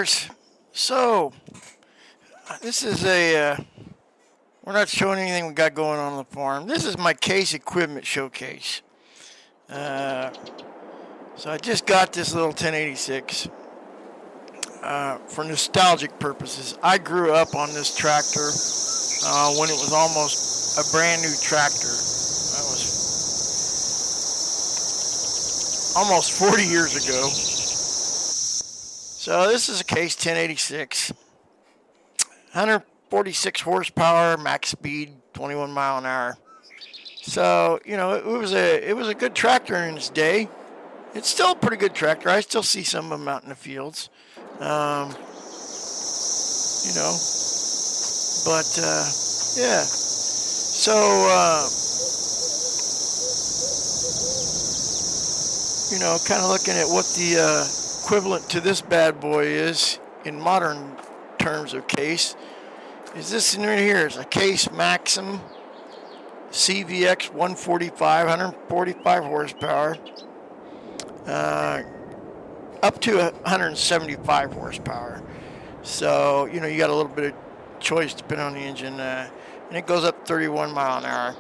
farmers. So, this is we're not showing anything we got going on the farm. This is my Case Equipment Showcase. So I just got this little 1086 for nostalgic purposes. I grew up on this tractor when it was almost a brand new tractor. That was almost 40 years ago. So this is a Case 1086. 146 horsepower, max speed, 21 mile an hour. So, you know, it was a good tractor in its day. It's still a pretty good tractor. I still see some of them out in the fields. You know, but yeah. So, you know, kind of looking at what the equivalent to this bad boy is in modern terms of Case. Is this in right here? It's a Case Maxim CVX 145, 145 horsepower, up to 175 horsepower. So, you know, you got a little bit of choice depending on the engine, and it goes up 31 mile an hour.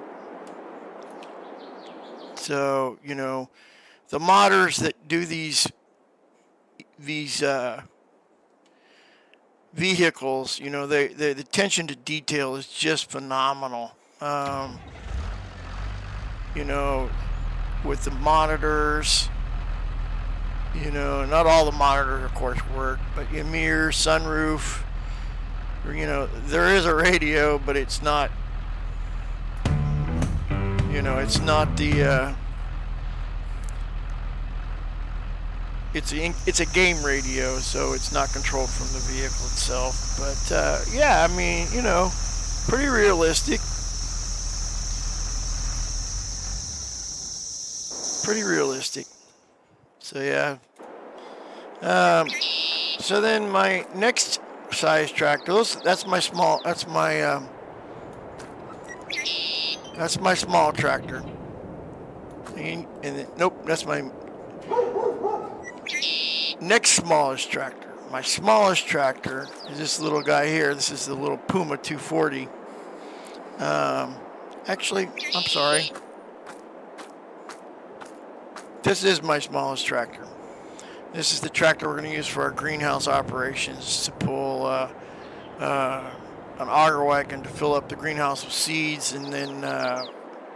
So, you know, the modders that do these vehicles, you know, the attention to detail is just phenomenal. You know, with the monitors, you know, not all the monitors, of course, work, but your mirror, sunroof, you know, there is a radio, but it's not, you know, it's not the, it's a game radio, so it's not controlled from the vehicle itself. But yeah, I mean, you know, pretty realistic. Pretty realistic. So yeah. So then my next size tractor. That's my small. That's my small tractor. Nope, that's my next smallest tractor. My smallest tractor is this little guy here. This is the little Puma 240. Actually, I'm sorry. This is my smallest tractor. This is the tractor we're going to use for our greenhouse operations to pull an auger wagon to fill up the greenhouse with seeds, and then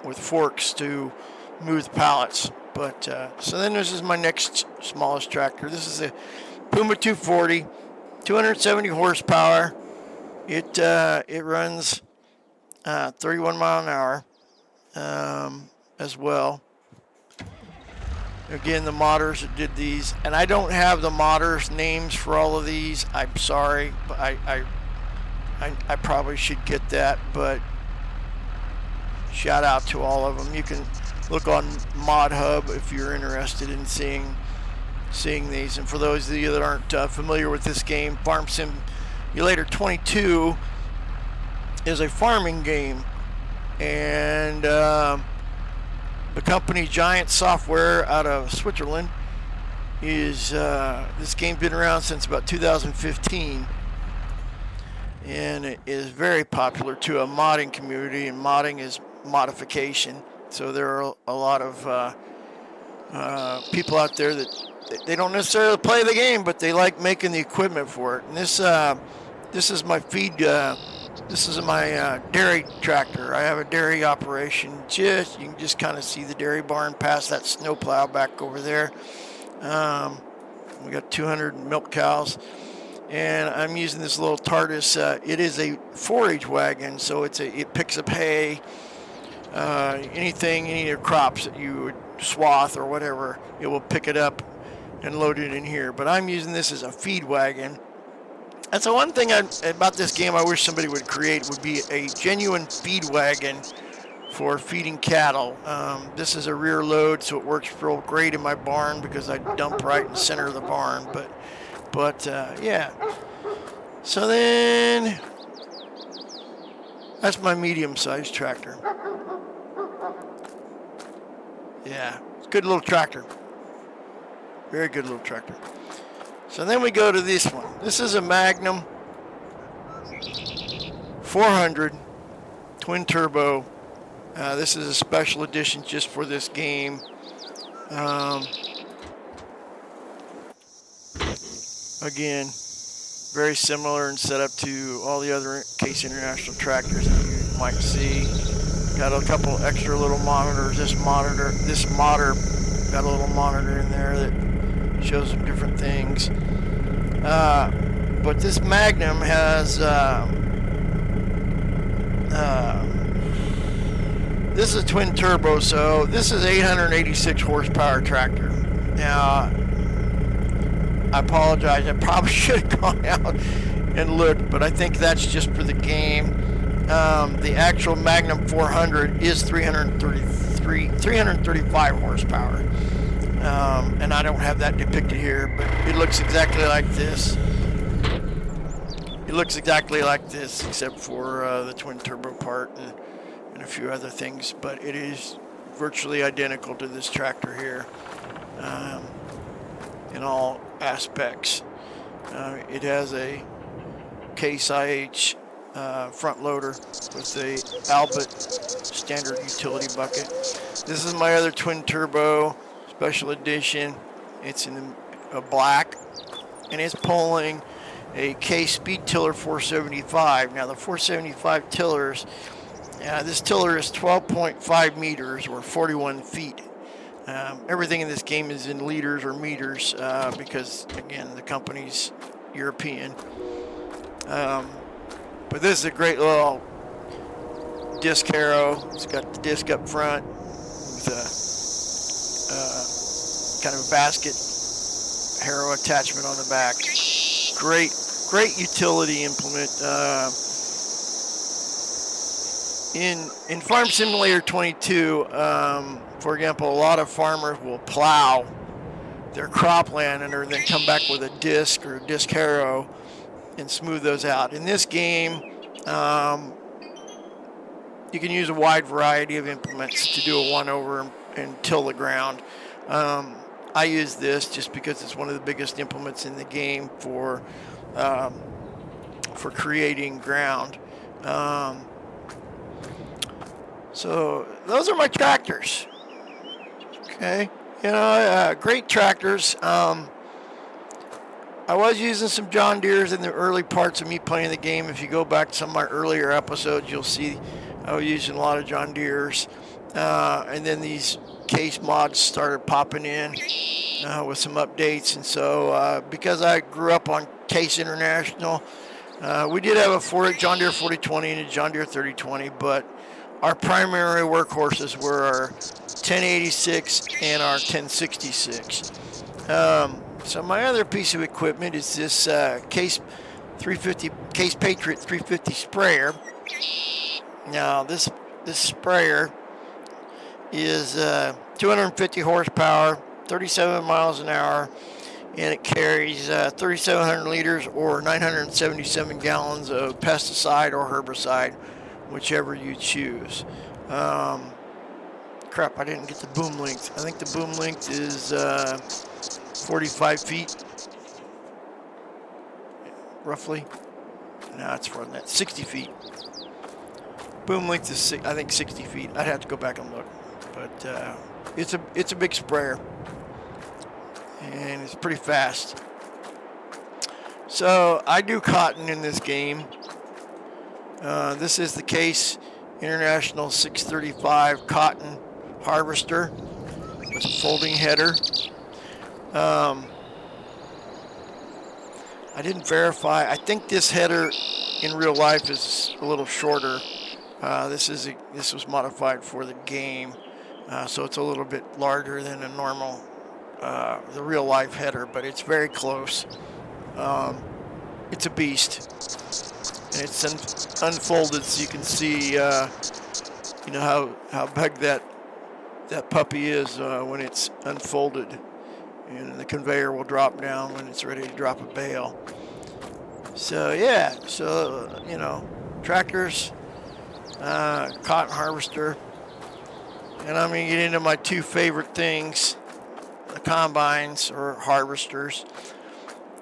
with forks to move the pallets. But so then this is my next smallest tractor. This is a Puma 240, 270 horsepower. It runs 31 mile an hour as well. Again, the modders that did these, and I don't have the modders' names for all of these. I'm sorry, but I probably should get that. But shout out to all of them. You can look on Mod Hub if you're interested in seeing these. And for those of you that aren't familiar with this game, Farm Simulator 22 is a farming game, and the company Giant Software out of Switzerland is, this game's been around since about 2015, and it is very popular to a modding community, and modding is modification. So there are a lot of people out there that they don't necessarily play the game, but they like making the equipment for it. And this is my feed. This is my dairy tractor. I have a dairy operation. You can just kind of see the dairy barn past that snowplow back over there. We got 200 milk cows, and I'm using this little TARDIS. It is a forage wagon, so it picks up hay, anything, any of your crops that you would swath or whatever. It will pick it up and load it in here. But I'm using this as a feed wagon. And so one thing about this game I wish somebody would create would be a genuine feed wagon for feeding cattle. This is a rear load, so it works real great in my barn because I dump right in the center of the barn. But yeah. So then that's my medium-sized tractor. Yeah, it's a good little tractor. Very good little tractor. So then we go to this one. This is a Magnum 400 twin turbo. This is a special edition just for this game. Again, very similar in setup to all the other Case International tractors that you might see. Got a couple extra little monitors. This modder got a little monitor in there that shows some different things. But this Magnum has this is a twin turbo, so this is 886 horsepower tractor. Now, I apologize, I probably should have gone out and looked, but I think that's just for the game. The actual Magnum 400 is 335 horsepower. And I don't have that depicted here, but it looks exactly like this. It looks exactly like this, except for the twin turbo part and a few other things, but it is virtually identical to this tractor here in all aspects. It has a Case IH front loader with the Albert standard utility bucket. This is my other twin turbo special edition. It's in a black, and it's pulling a Case Speed Tiller 475. Now the 475 tillers, this tiller is 12.5 meters or 41 feet. Everything in this game is in liters or meters because, again, the company's European. But this is a great little disc harrow. It's got the disc up front with a kind of a basket harrow attachment on the back. Great utility implement. In Farm Simulator 22, for example, a lot of farmers will plow their cropland and then come back with a disc or a disc harrow and smooth those out. In this game, you can use a wide variety of implements to do a one-over and till the ground. I use this just because it's one of the biggest implements in the game for creating ground. So those are my tractors. Okay, great tractors. I was using some John Deeres in the early parts of me playing the game. If you go back to some of my earlier episodes, you'll see I was using a lot of John Deeres. And then these Case mods started popping in with some updates. And so because I grew up on Case International, we did have a John Deere 4020 and a John Deere 3020, but our primary workhorses were our 1086 and our 1066. So my other piece of equipment is this Case Patriot 350 sprayer. Now this sprayer is 250 horsepower, 37 miles an hour, and it carries 3,700 liters or 977 gallons of pesticide or herbicide, whichever you choose. Crap, I didn't get the boom length. I think the boom length is 45 feet, roughly. No, it's more than that, 60 feet. Boom length is, I think, 60 feet. I'd have to go back and look. But it's a big sprayer, and it's pretty fast. So I do cotton in this game. This is the Case International 635 cotton harvester with a folding header. I didn't verify. I think this header in real life is a little shorter. This was modified for the game, so it's a little bit larger than a normal, the real life header, but it's very close. It's a beast, and it's unfolded, so you can see, how big that puppy is when it's unfolded, and the conveyor will drop down when it's ready to drop a bale. So yeah, tractors, cotton harvester, and I'm going to get into my two favorite things, the combines or harvesters.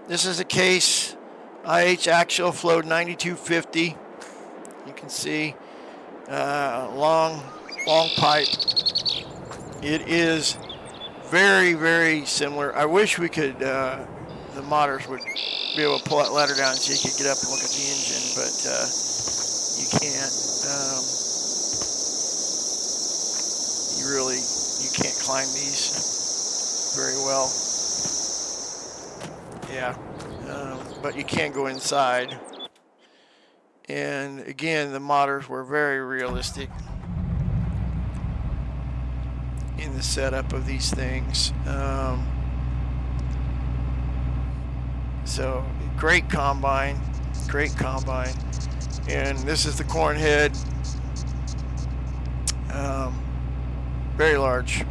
This is a Case IH Axial Flow 9250. You can see long pipe. It is very, very similar. I wish we could, the modders would be able to pull that ladder down so you could get up and look at the engine, but you can't. You can't climb these very well. Yeah, but you can go inside. And again, the modders were very realistic in the setup of these things. So great combine. And this is the corn head. Very large.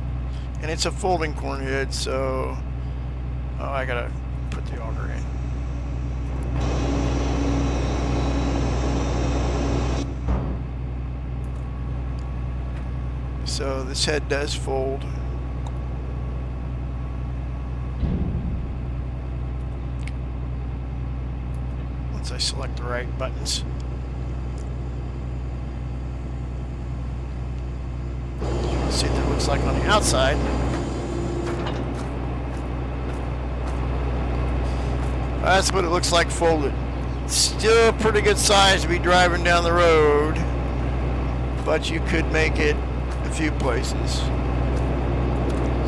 And it's a folding corn head, so I gotta put the auger in. So this head does fold. Once I select the right buttons. See what it looks like on the outside. That's what it looks like folded. Still a pretty good size to be driving down the road, but you could make it a few places.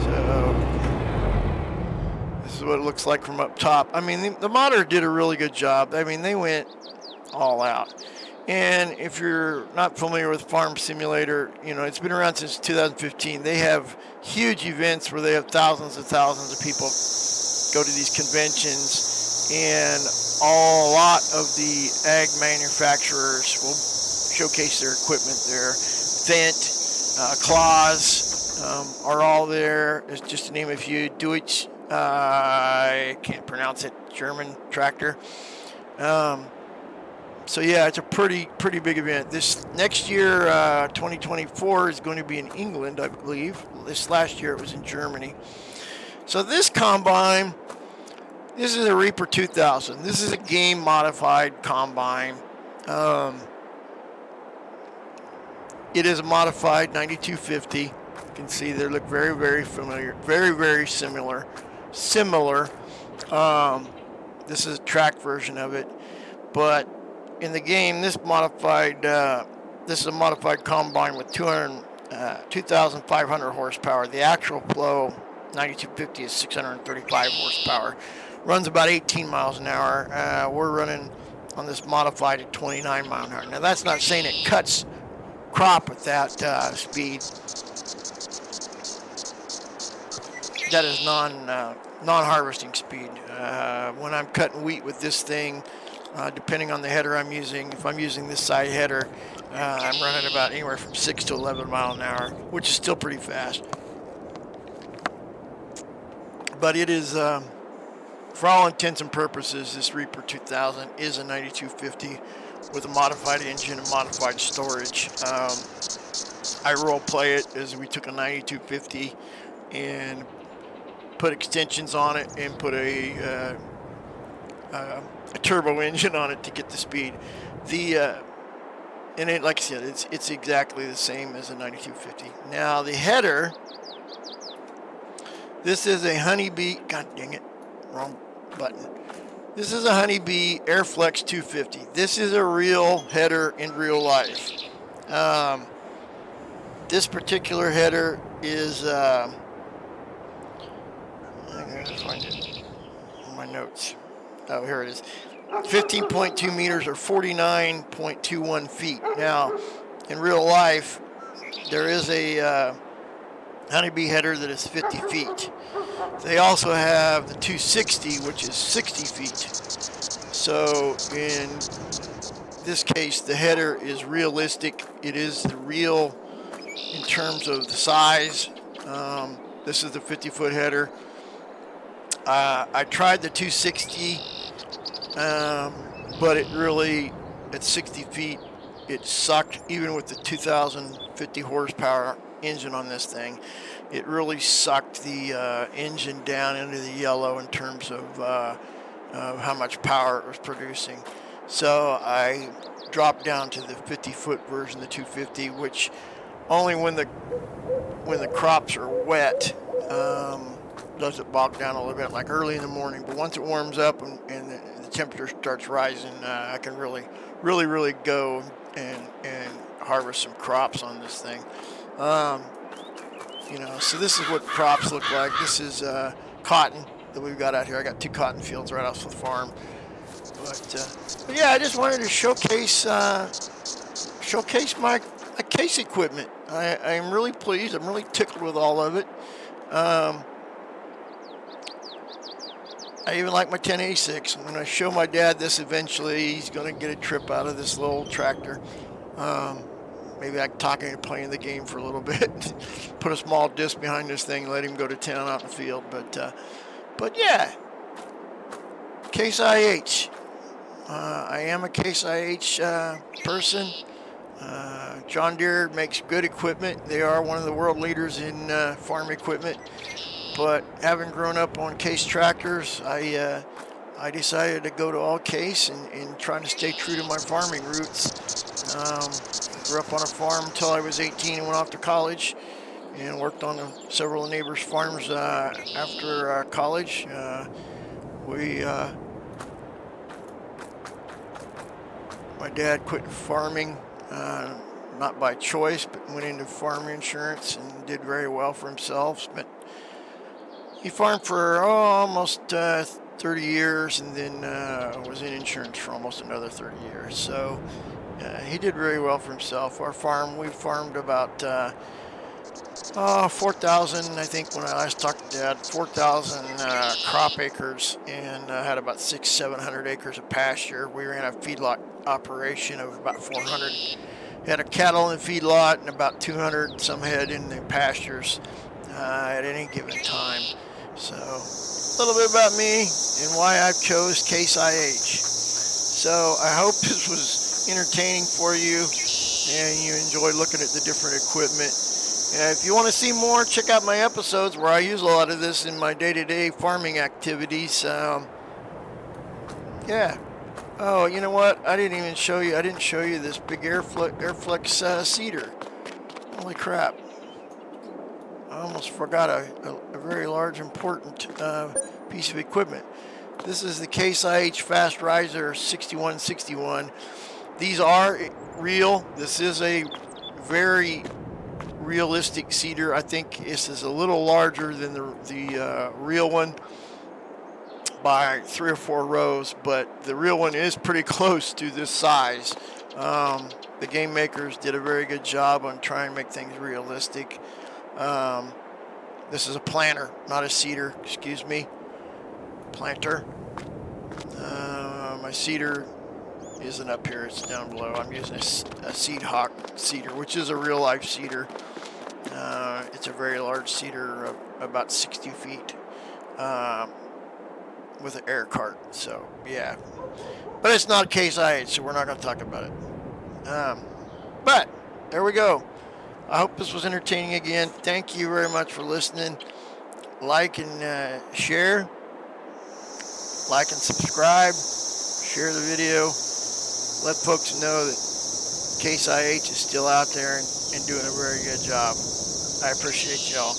So this is what it looks like from up top. I mean, the modder did a really good job. I mean, they went all out. And if you're not familiar with Farm Simulator, you know, it's been around since 2015. They have huge events where they have thousands and thousands of people go to these conventions, and a lot of the ag manufacturers will showcase their equipment there. Vent, Claws are all there. It's just to name a few. Deutsch, I can't pronounce it, German tractor. So yeah, it's a pretty big event. This next year, 2024, is going to be in England, I believe. This last year it was in Germany. So this combine, this is a Reaper 2000. This is a game modified combine. It is a modified 9250. You can see they look very familiar, very similar. This is a track version of it, but in the game, this is a modified combine with 2,500 horsepower. The actual flow 9250 is 635 horsepower. Runs about 18 miles an hour. We're running on this modified at 29 miles an hour. Now that's not saying it cuts crop at that speed. That is non-harvesting speed. When I'm cutting wheat with this thing, depending on the header I'm using, if I'm using this side header, I'm running about anywhere from 6 to 11 miles an hour, which is still pretty fast. But it is, for all intents and purposes, this Reaper 2000 is a 9250 with a modified engine and modified storage. I role play it as we took a 9250 and put extensions on it and put a turbo engine on it to get the speed. And it, like I said, it's exactly the same as a 9250. Now the header, this is a Honeybee. God dang it, wrong button. This is a Honeybee Airflex 250. This is a real header in real life. This particular header is, I gotta find it in my notes. Oh, here it is. 15.2 meters or 49.21 feet. Now, in real life, there is a Honeybee header that is 50 feet. They also have the 260, which is 60 feet. So in this case, the header is realistic. It is the real in terms of the size. This is the 50-foot header. I tried the 260, but it really, at 60 feet, it sucked. Even with the 2,050 horsepower engine on this thing, it really sucked the engine down into the yellow in terms of of how much power it was producing. So I dropped down to the 50-foot version, the 250, which only when the crops are wet does it bog down a little bit, like early in the morning. But once it warms up and the temperature starts rising, I can really go and harvest some crops on this thing. So this is what crops look like. This is cotton that we've got out here. I got 2 cotton fields right off the farm. But yeah, I just wanted to showcase my case equipment. I am really pleased. I'm really tickled with all of it. I even like my 1086. I'm going to show my dad this eventually. He's going to get a trip out of this little tractor. Maybe I can talk him into playing the game for a little bit. Put a small disc behind this thing, let him go to town out in the field. But yeah, Case IH. I am a Case IH person. John Deere makes good equipment. They are one of the world leaders in farm equipment. But having grown up on Case tractors, I decided to go to all Case and trying to stay true to my farming roots. Grew up on a farm until I was 18 and went off to college and worked on several neighbors' farms after college. My dad quit farming, not by choice, but went into farm insurance and did very well for himself. He farmed for almost 30 years and then was in insurance for almost another 30 years. So he did very well for himself. Our farm, we farmed about 4,000, I think when I last talked to Dad, 4,000 crop acres, and had about 600-700 acres of pasture. We ran a feedlot operation of about 400. Had a cattle in the feedlot and about 200 some head in the pastures at any given time. So a little bit about me and why I've chose Case IH. So I hope this was entertaining for you and you enjoyed looking at the different equipment. If you want to see more, check out my episodes where I use a lot of this in my day-to-day farming activities. Yeah. Oh, you know what? I didn't show you this big Airflex seeder. Holy crap. I almost forgot a very large, important piece of equipment. This is the Case IH Fast Riser 6161. These are real. This is a very realistic seeder. I think this is a little larger than the real one by 3 or 4 rows, but the real one is pretty close to this size. The game makers did a very good job on trying to make things realistic. This is a planter, not a seeder, excuse me. Planter. My seeder isn't up here, it's down below. I'm using a Seed Hawk seeder, which is a real life seeder. It's a very large seeder, about 60 feet, with an air cart. So yeah, but it's not Case IH, so we're not going to talk about it. But there we go. I hope this was entertaining again. Thank you very much for listening. Like and share. Like and subscribe. Share the video. Let folks know that Case IH is still out there and doing a very good job. I appreciate y'all.